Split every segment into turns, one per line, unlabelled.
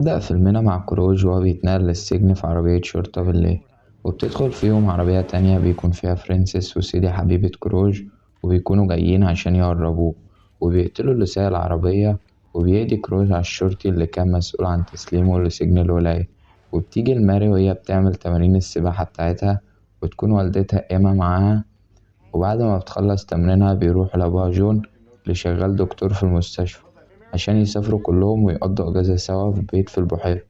بدأ فيلمنا مع كروج وهو بيتنقل للسجن في عربية شرطة بالليل، وبتدخل فيهم عربية تانية بيكون فيها فرانسيس وسيدي حبيبة كروج، وبيكونوا جايين عشان يهربوه، وبيقتلوا اللي سايق العربية، وبيقضي كروج على الشرطي اللي كان مسؤول عن تسليمه لسجن الولاية. وبتيجي الماري وهي بتعمل تمارين السباحة بتاعتها، وتكون والدتها إيما معاها. وبعد ما بتخلص تمرينها بيروحوا لأبوها جون اللي شغال دكتور في المستشفى، عشان يسافروا كلهم ويقضوا أجازة سوا في بيت في البحيرة.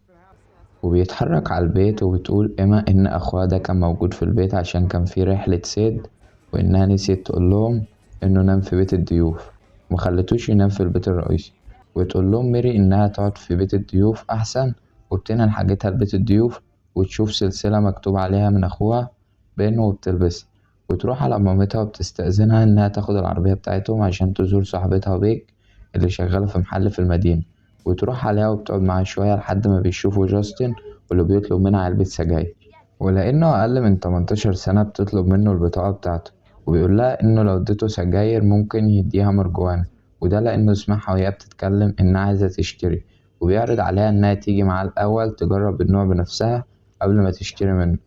وبيتحرك على البيت، وبتقول إيما إن أخوها ده كان موجود في البيت عشان كان في رحلة صيد، وإنها نسيت تقولهم إنه نام في بيت الضيوف، ومخلتوش ينام في البيت الرئيسي. وتقول لهم ميري إنها تقعد في بيت الضيوف أحسن، وبتنقل حاجتها لبيت الضيوف، وتشوف سلسلة مكتوب عليها من أخوها بإنه وبتلبسها. وتروح على مامتها وبتستأذنها إنها تاخد العربية بتاعتهم عشان تزور صاحبتها بيك اللي شغالة في محل في المدينة. وتروح عليها وبتقعد معاها شوية لحد ما بيشوفوا جاستن، واللي بيطلب منها علبة سجاير، ولأنه أقل من 18 سنة بتطلب منه البطاقة بتاعته، وبيقولها إنه لو اديته سجاير ممكن يديها مرجوانة. وده لأنه سمعها وهي بتتكلم إنها عايزة تشتري، وبيعرض عليها إنها تيجي معاه الأول تجرب النوع بنفسها قبل ما تشتري منه.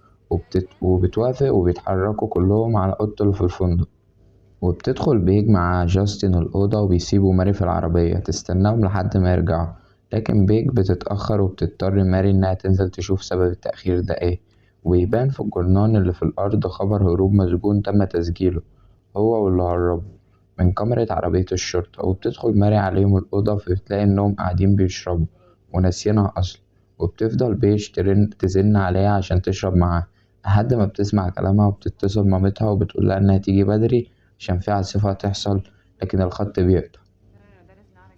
وبتوافق، وبيتحركوا كلهم على أوضته اللي في الفندق. وبتدخل بيج مع جاستن الأوضة، وبيسيبوا ماري في العربية تستناهم لحد ما يرجعوا. لكن بيج بتتأخر، وبتضطر ماري إنها تنزل تشوف سبب التأخير ده إيه. ويبان في الجرنان اللي في الأرض خبر هروب مسجون تم تسجيله هو واللي هربه من كاميرا عربية الشرطة. وبتدخل ماري عليهم الأوضة، فبتلاقي إنهم قاعدين بيشربوا وناسيينها أصلا. وبتفضل بيج تزن عليها عشان تشرب معاها، لحد ما بتسمع كلامها وبتتصل مامتها وبتقولها إنها تيجي بدري عشان في عاصفة هتحصل. لكن الخط بيقطع.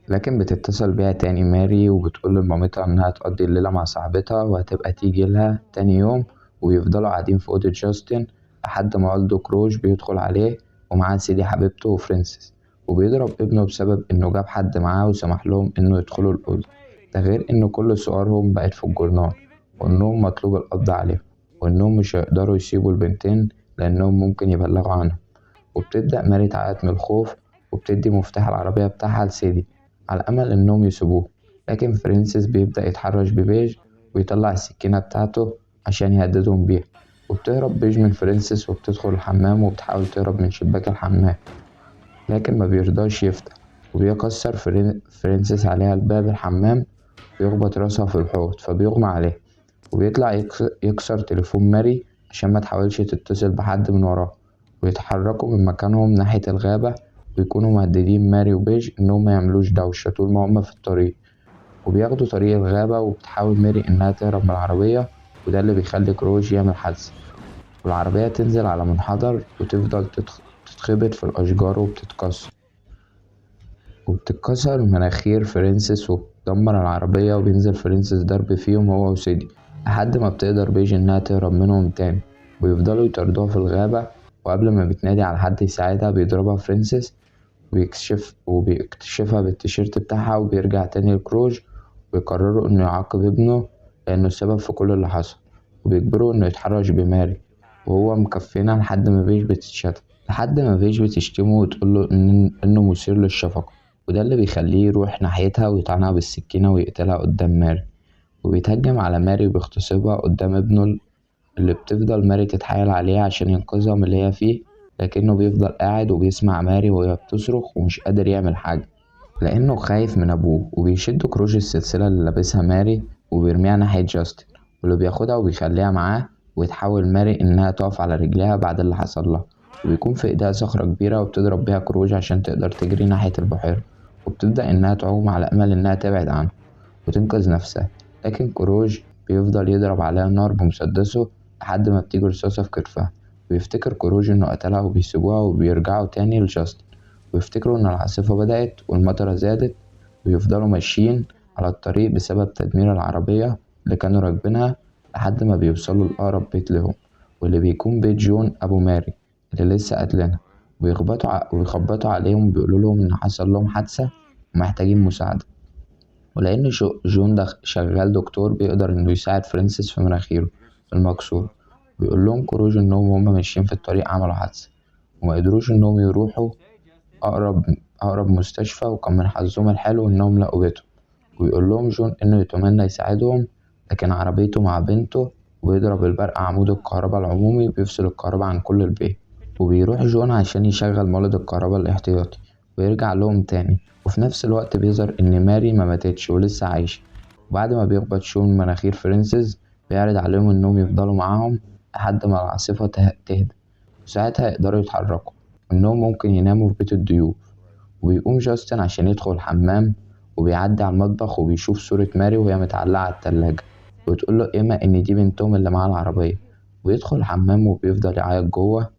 لكن بتتصل بيها تاني ماري، وبتقول لمامتها إنها تقضي الليلة مع صاحبتها وهتبقى تيجي لها تاني يوم. وبيفضلوا قاعدين في أوضة جاستن لحد ما والده كروش بيدخل عليه، ومعاه سيدي حبيبته وفرانسيس، وبيضرب ابنه بسبب إنه جاب حد معاه وسمح لهم إنه يدخلوا الأوضة. ده غير إن كل صورهم بقت في الجورنال، وإنهم مطلوب القبض عليهم، وإنهم مش هيقدروا يسيبوا البنتين لأنهم ممكن يبلغوا عنهم. وبتبدأ ماري تعيط من الخوف، وبتدي مفتاح العربية بتاعها لسيدي على أمل إنهم يسيبوه. لكن فرانسيس بيبدأ يتحرش ببيج، ويطلع السكينة بتاعته عشان يهددهم بيها. وبتهرب بيج من فرانسيس، وبتدخل الحمام وبتحاول تهرب من شباك الحمام، لكن ما بيرضاش يفتح. وبيكسر فرانسيس عليها الباب الحمام، ويخبط راسها في الحوض فبيغمى عليها. وبيطلع يكسر تليفون ماري عشان ما تحاولش تتصل بحد من وراه. ويتحركوا من مكانهم ناحية الغابة، ويكونوا مهددين ماري وبيج إنهم ميعملوش دوشة طول ما هما في الطريق. وبياخدوا طريق الغابة، وبتحاول ماري إنها تهرب من العربية، وده اللي بيخلي كروج يعمل حادثة، والعربية تنزل على منحدر وتفضل تتخبط في الأشجار وبتتكسر. وبتتكسر مناخير فرانسيس، وبتدمر العربية، وبينزل فرانسيس ضرب فيهم هو وسيدي، لحد ما بتقدر بيج إنها تهرب منهم تاني. ويفضلوا يطاردوها في الغابة، وقبل ما بتنادي على حد يساعدها بيضربها فرانسيس، وبيكتشفها بالتيشيرت بتاعها، وبيرجع تاني لكروج. ويقرروا إنه يعاقب ابنه لأنه السبب في كل اللي حصل، وبيجبروه إنه يتحرش بماري وهو مكفينها، لحد ما بيج بتشتمه وتقوله إنه مثير للشفقة. وده اللي بيخليه يروح ناحيتها ويطعنها بالسكينة ويقتلها قدام ماري. وبيتهجم على ماري وبيغتصبها قدام ابنه، اللي بتفضل ماري تتحايل عليه عشان ينقذها من اللي هي فيه. لكنه بيفضل قاعد وبيسمع ماري وهي بتصرخ، ومش قادر يعمل حاجة لأنه خايف من أبوه. وبيشد كروش السلسلة اللي لابسها ماري، وبيرميها ناحية جاستن، واللي بياخدها وبيخليها معاه. وتحاول ماري إنها تقف على رجليها بعد اللي حصل لها، وبيكون في إيديها صخرة كبيرة وبتضرب بيها كروج عشان تقدر تجري ناحية البحيرة. وبتبدأ إنها تعوم على أمل إنها تبعد عنه وتنقذ نفسها. لكن كروج بيفضل يضرب عليها نار بمسدسه لحد ما بتيجي رصاصة في كتفها. بيفتكر كروج إنه قتلها، وبيسيبوها وبيرجعوا تاني لجاستن، ويفتكروا إن العاصفة بدأت والمطرة زادت. ويفضلوا ماشيين على الطريق بسبب تدمير العربية اللي كانوا راكبينها، لحد ما بيوصلوا لأقرب بيت لهم، واللي بيكون بيت جون أبو ماري اللي لسه قاتلينها. ويخبطوا عليهم وبيقولولهم إن حصل لهم حادثة ومحتاجين مساعدة. ولأن جون ده شغال دكتور بيقدر إنه يساعد فرانسيس في مناخيره المكسور. بيقول لهم كروج إنهم هما ماشيين في الطريق عملوا حادثة، وما قدروش إنهم يروحوا أقرب أقرب مستشفى، وكان من حظهم الحلو إنهم لقوا بيتهم. ويقول لهم جون إنه يتمنى يساعدهم، لكن عربيته مع بنته ويضرب البرق عمود الكهرباء العمومي بيفصل الكهرباء عن كل البيت. وبيروح جون عشان يشغل مولد الكهرباء الاحتياطي ويرجع لهم تاني، وفي نفس الوقت بيظهر إن ماري ما ماتتش ولسه عايشة. وبعد ما بيخبط شون مناخير فرينسيس بيعرض عليهم إنهم يفضلوا معاهم لحد ما العاصفة تهدى، وساعتها يقدروا يتحركوا وإنهم ممكن يناموا في بيت الضيوف. وبيقوم جاستن عشان يدخل الحمام، وبيعدي على المطبخ وبيشوف صورة ماري وهي متعلقة على التلاجة، وتقوله إيما إن دي بنتهم اللي معاها العربية. ويدخل الحمام وبيفضل يعيط جوه،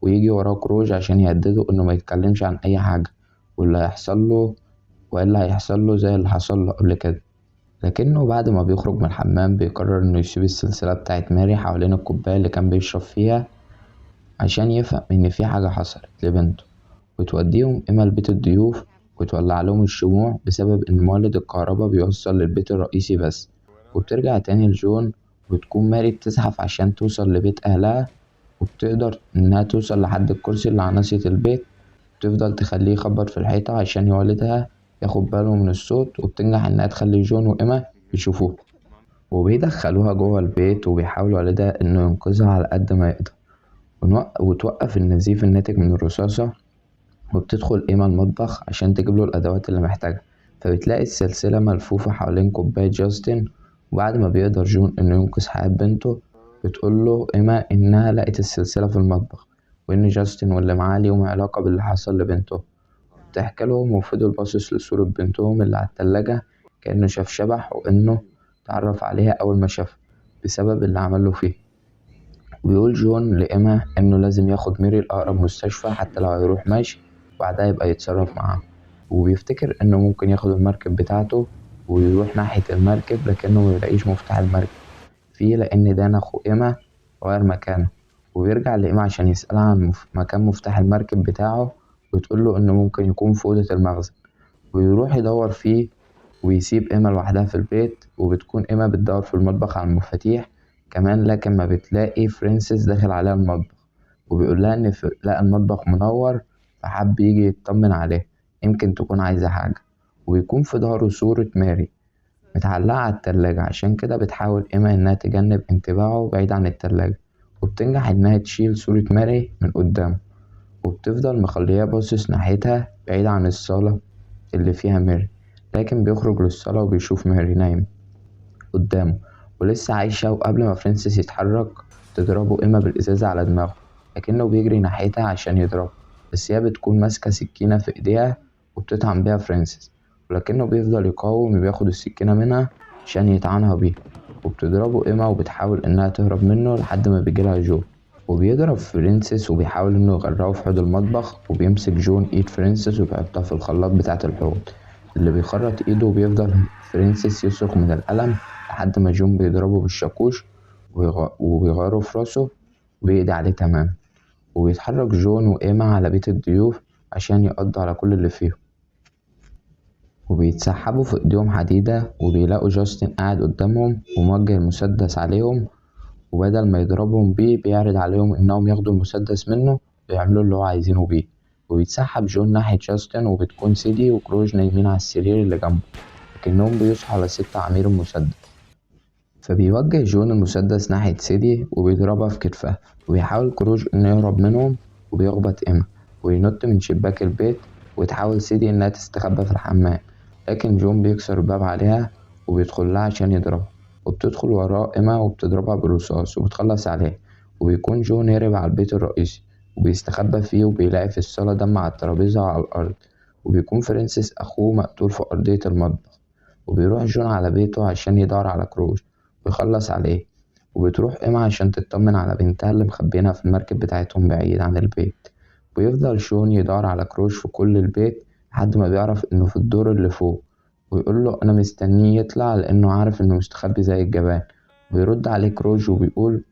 ويجي وراه كروج عشان يهدده إنه ما يتكلمش عن أي حاجة واللي هيحصل له، وإلا هيحصل له زي اللي حصل له قبل كده. لكنه بعد ما بيخرج من الحمام بيقرر إنه يسيب السلسلة بتاعت ماري حوالين الكوباية اللي كان بيشرب فيها عشان يفهم إن في حاجة حصلت لبنته، وتوديهم إما لبيت الضيوف وتولع لهم الشموع بسبب إن مولد الكهرباء بيوصل للبيت الرئيسي بس. وبترجع تاني لجون، وتكون ماري بتزحف عشان توصل لبيت أهلها، وبتقدر إنها توصل لحد الكرسي اللي على ناصية البيت، وتفضل تخليه يخبط في الحيطة عشان والدها ياخد باله من الصوت، وبتنجح إنها تخلي جون وإما يشوفوه، وبيدخلوها جوه البيت وبيحاول والدها إنه ينقذها على قد ما يقدر، وتوقف النزيف الناتج من الرصاصة. وبتدخل إيما المطبخ عشان تجيبله الأدوات اللي محتاجها، فبتلاقي السلسلة ملفوفة حوالين كوباية جاستن. وبعد ما بيقدر جون إنه ينقذ حياة بنته بتقوله إيما إنها لقت السلسلة في المطبخ، وإن جاستن واللي معاه ليهم علاقة باللي حصل لبنته. بتحكي لهم وفضل باصص لصورة بنتهم اللي على التلاجة كأنه شاف شبح، وإنه اتعرف عليها أول ما شافها بسبب اللي عمله فيه. وبيقول جون لإيما إنه لازم ياخد ميري لأقرب مستشفى حتى لو هيروح ماشي، وبعدها يبقى يتصرف معاها. وبيفتكر إنه ممكن ياخد المركب بتاعته ويروح ناحية المركب، لكنه مبيلاقيش مفتاح المركب فيه لأن دانا أخو إيما غير مكانه. وبيرجع لإيما عشان يسألها عن مكان مفتاح المركب بتاعه، وتقوله إنه ممكن يكون في أوضة المخزن. ويروح يدور فيه ويسيب إيما لوحدها في البيت، وبتكون إيما بتدور في المطبخ على المفاتيح كمان، لكن ما بتلاقي فرينسيس داخل عليها المطبخ، وبيقولها إن لقى المطبخ منور فحب يجي يطمن عليها يمكن تكون عايزة حاجة. وبيكون في ظهره صورة ماري متعلقة على التلاجة، عشان كده بتحاول إيما إنها تجنب انتباهه بعيد عن التلاجة، وبتنجح إنها تشيل صورة ماري من قدامه، وبتفضل مخلياه باصص ناحيتها بعيد عن الصالة اللي فيها ماري. لكن بيخرج للصالة وبيشوف ماري نايمة قدامه ولسه عايشة، وقبل ما فرانسيس يتحرك تضربه إما بالإزازة على دماغه، لكنه بيجري ناحيتها عشان يضربه، بس هي بتكون ماسكة سكينة في إيديها وبتطعن بيها فرانسيس، ولكنه بيفضل يقاوم وبياخد السكينة منها عشان يطعنها بيها. وبتضربه إما وبتحاول إنها تهرب منه لحد ما بيجيلها جو، وبيضرب فرانسيس وبيحاول إنه يغرقه في حوض المطبخ، وبيمسك جون إيد فرانسيس وبيحطها في الخلاط بتاعة الحوض اللي بيخرط إيده، وبيفضل فرانسيس يصرخ من الألم لحد ما جون بيضربه بالشاكوش وبيغيره في راسه وبيقضي عليه تمام. وبيتحرك جون وإيما على بيت الضيوف عشان يقضوا على كل اللي فيهم، وبيتسحبوا في ايديهم حديدة، وبيلاقوا جاستن قاعد قدامهم وموجه المسدس عليهم، وبدل ما يضربهم بيه بيعرض عليهم إنهم ياخدوا المسدس منه ويعملوا اللي هو عايزينه بيه. وبيتسحب جون ناحية جاستن، وبتكون سيدي وكروج نايمين على السرير اللي جنبه، لكنهم بيصحوا على ست عمير المسدس. فبيوجه جون المسدس ناحية سيدي وبيضربها في كتفها، وبيحاول كروج إنه يهرب منهم وبيخبط إيما وينط من شباك البيت، وتحاول سيدي إنها تستخبى في الحمام، لكن جون بيكسر الباب عليها وبيدخلها عشان يضربها، وبتدخل وراه إيما وبتضربها بالرصاص وبتخلص عليها. وبيكون جون هرب على البيت الرئيسي وبيستخبى فيه، وبيلاقي في الصالة دم على الترابيزة وعلى الأرض، وبيكون فرانسيس أخوه مقتول في أرضية المطبخ. وبيروح جون على بيته عشان يدور على كروج ويخلص عليه، وبتروح إيما عشان تطمن على بنتها اللي مخبينها في المركب بتاعتهم بعيد عن البيت. ويفضل شون يدور على كروج في كل البيت لحد ما بيعرف إنه في الدور اللي فوق، ويقوله أنا مستنيه يطلع لأنه عارف إنه مستخبي زي الجبان. ويرد عليه كروج وبيقول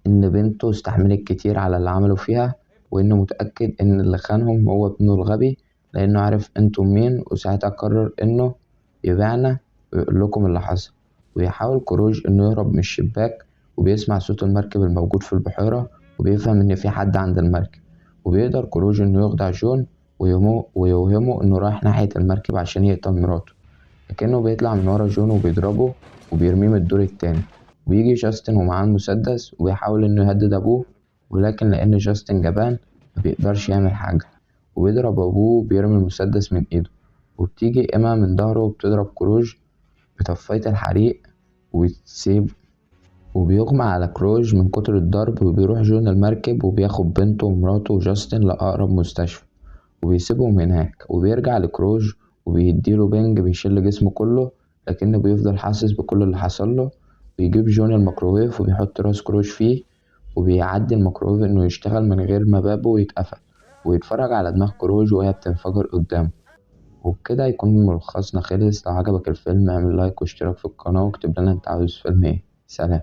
إن بنته استحملت كتير على اللي عمله فيها، وإنه متأكد إن اللي خانهم هو ابنه الغبي لأنه عارف انتم مين، وساعتها قرر إنه يبيعنا ويقولكم اللي حصل. ويحاول كروج إنه يهرب من الشباك، وبيسمع صوت المركب الموجود في البحيرة وبيفهم إن في حد عند المركب، وبيقدر كروج إنه يخدع جون ويوهمه إنه رايح ناحية المركب عشان يقتل مراته، لكنه بيطلع من ورا جون وبيضربه وبيرميه من الدور التاني. وبيجي جاستن ومعاه المسدس وبيحاول إنه يهدد أبوه، ولكن لأن جاستن جبان مبيقدرش يعمل حاجة، وبيضرب أبوه وبيرمي المسدس من إيده. وبتيجي إيما من ظهره وبتضرب كروج بطفاية الحريق وبتسيب، وبيغمى على كروج من كتر الضرب. وبيروح جون المركب وبياخد بنته ومراته وجاستن لأقرب مستشفى وبيسيبهم هناك. وبيرجع لكروج وبيديله بنج بيشل جسمه كله، لكنه بيفضل حاسس بكل اللي حصله. بيجيب جون الميكروويف وبيحط راس كروج فيه، وبيعدي الميكروويف انه يشتغل من غير ما بابه يتقفل، ويتفرج على دماغ كروج وهي بتنفجر قدامه. وبكده يكون ملخصنا خلص. لو عجبك الفيلم اعمل لايك واشتراك في القناة واكتب لنا انت عاوز فيلم ايه. سلام.